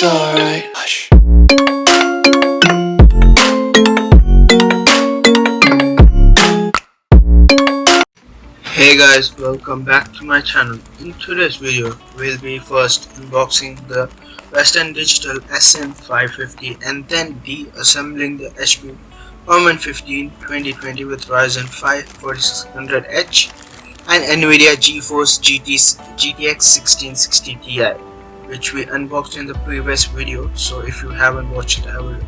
alright. Hush. Hey guys, welcome back to my channel. In today's video, we'll be first unboxing the Western Digital SN550 and then de-assembling the HP Omen 15 2020 with Ryzen 5 4600H and NVIDIA GeForce GTX 1660 Ti, which we unboxed in the previous video. So if you haven't watched it, I would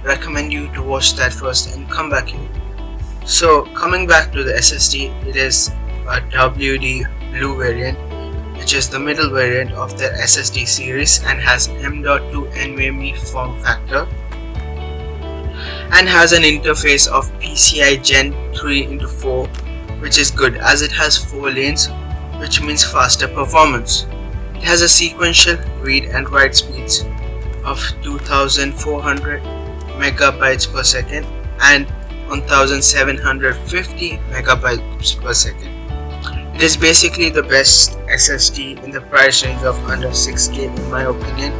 recommend you to watch that first and come back here. So coming back to the SSD, it is a WD Blue variant, which is the middle variant of the SSD series and has M.2 Nvme form factor and has an interface of PCI Gen 3x4, which is good as it has 4 lanes, which means faster performance. It has a sequential read and write speeds of 2400 megabytes per second and 1750 megabytes per second. It is basically the best SSD in the price range of under 6k in my opinion.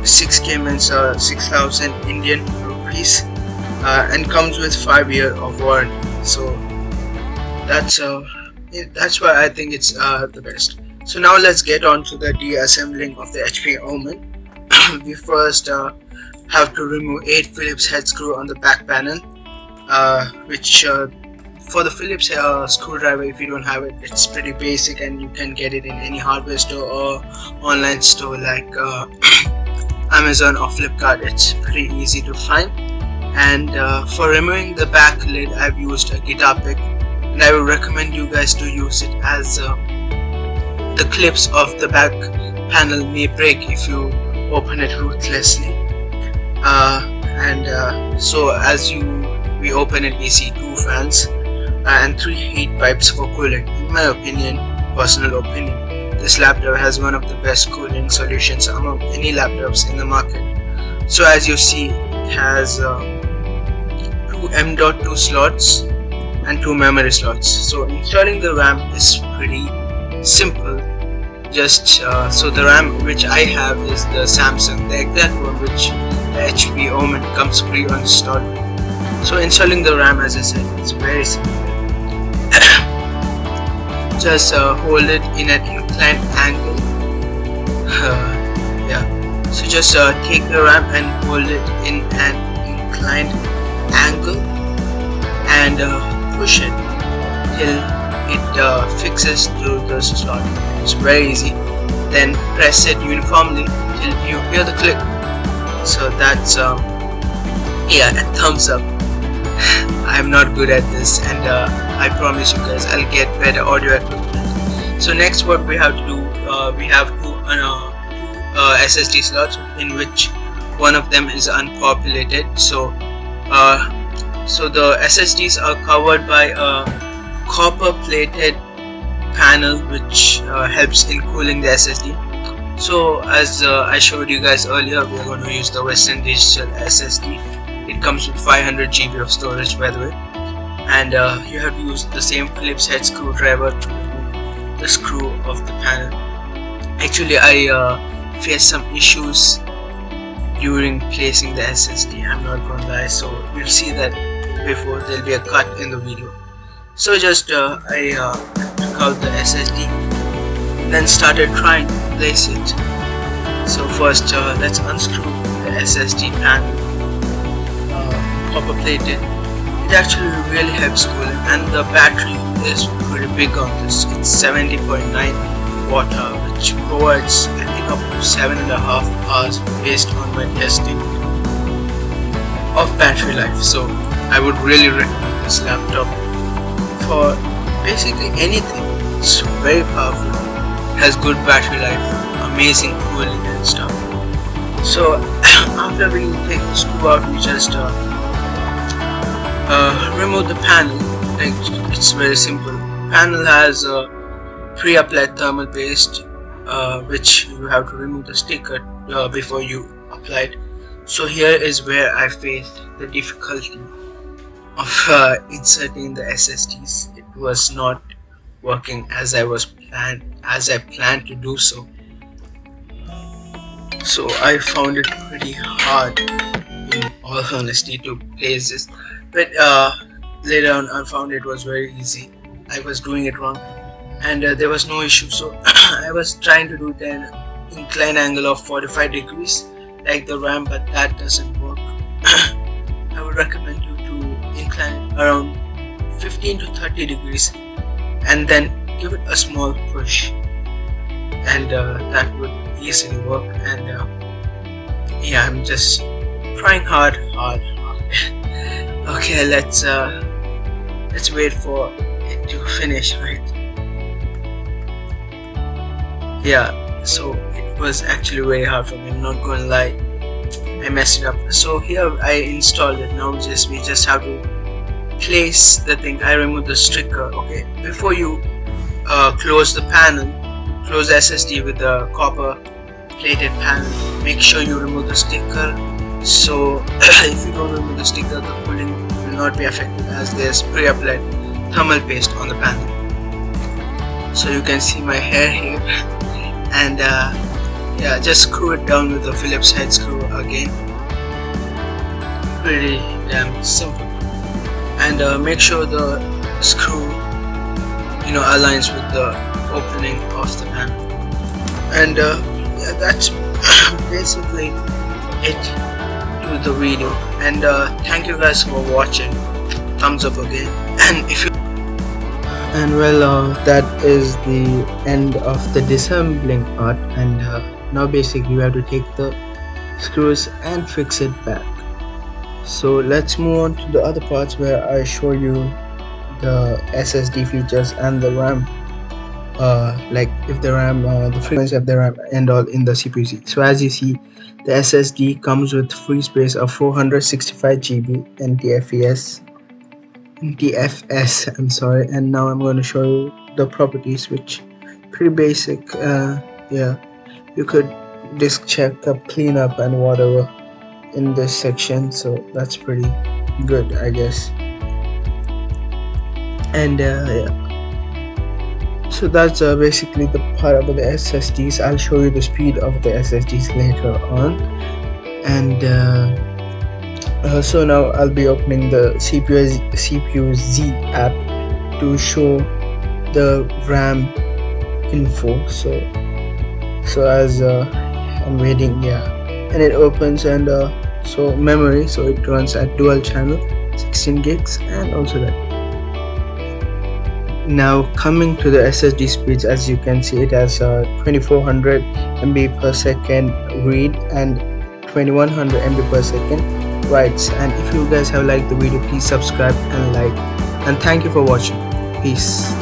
6k means 6000 Indian rupees and comes with 5 years of warranty. So that's why I think it's the best. So now let's get on to the de-assembling of the HP Omen. We first have to remove 8 Phillips head screw on the back panel, which for the Phillips screwdriver, if you don't have it, it's pretty basic and you can get it in any hardware store or online store like Amazon or Flipkart. It's pretty easy to find. And for removing the back lid, I've used a guitar pick, and I would recommend you guys to use it as the clips of the back panel may break if you open it ruthlessly. So as we open it, we see 2 fans and 3 heat pipes for cooling. In my opinion, personal opinion, this laptop has one of the best cooling solutions among any laptops in the market. So as you see, it has 2 M.2 slots and 2 memory slots. So installing the RAM is pretty simple. Just so the RAM which I have is the Samsung, the exact one which the HP Omen comes pre-installed. So installing the RAM, as I said, it's very simple. Just hold it in an inclined angle. So just take the RAM and hold it in an inclined angle and push it till it fixes to the slot. It's very easy. Then press it uniformly till you hear the click. So that's a thumbs up. I'm not good at this, and I promise you guys I'll get better audio equipment. So next, what we have to do, we have two SSD slots, in which one of them is unpopulated. So the SSDs are covered by a copper plated panel which helps in cooling the SSD. So as I showed you guys earlier, we are going to use the Western Digital SSD. It comes with 500 GB of storage, by the way, and you have to use the same Phillips head screwdriver to remove the screw of the panel. Actually, I faced some issues during placing the SSD, I'm not gonna lie, so you'll see that before there'll be a cut in the video. So just I took out the SSD, then started trying to place it. So first let's unscrew the SSD panel. Copper plated. It actually really helps cooling, and the battery is pretty big on this. It's 70.9 watt hour, which provides I think up to 7.5 hours based on my testing of battery life. So I would really recommend this laptop for basically anything. It's very powerful, has good battery life, amazing cooling and stuff. So after we take the screw out, we just remove the panel. It's very simple. Panel has pre-applied thermal paste, which you have to remove the sticker before you apply it. So here is where I faced the difficulty of inserting the SSDs. It was not working as I planned to do so. So I found it pretty hard, in all honesty, to place this, but later on I found it was very easy. I was doing it wrong, and there was no issue. So I was trying to do an incline angle of 45 degrees like the RAM, but that doesn't work. I would recommend you to incline around 15 to 30 degrees and then give it a small push, and that would easily work. And yeah, I'm just trying hard. Okay, let's wait for it to finish, right? Yeah, so it was actually very hard for me, I'm not gonna lie. I messed it up. So here I installed it. Now we just have to place the thing. I removed the sticker. Okay, before you close the panel, close the SSD with the copper plated panel, make sure you remove the sticker. So if you don't remove the sticker, the cooling will not be affected, as there's pre-applied thermal paste on the panel. So you can see my hair here, and yeah, just screw it down with the Phillips head screw again. Pretty damn simple. And make sure the screw aligns with the opening of the panel. And yeah, that's basically it to the video. And thank you guys for watching. Thumbs up again. And if you that is the end of the disassembling part, and now basically we have to take the screws and fix it back. So let's move on to the other parts where I show you the SSD features and the RAM, like if the RAM, the frequency of the RAM and all in the CPU. So as you see, the SSD comes with free space of 465 GB NTFS, I'm sorry. And now I'm going to show you the properties, which pretty basic. Yeah, you could disk check up, clean up and whatever in this section, so that's pretty good, I guess. And yeah, so that's basically the part about the SSDs. I'll show you the speed of the SSDs later on. And so now I'll be opening the CPU Z app to show the RAM info. So as I'm waiting, yeah, and it opens, and so memory, so it runs at dual channel 16 gigs, and also that. Now coming to the SSD speeds, as you can see, it has 2400 MB per second read and 2100 MB per second writes. And if you guys have liked the video, please subscribe and like, and thank you for watching. Peace.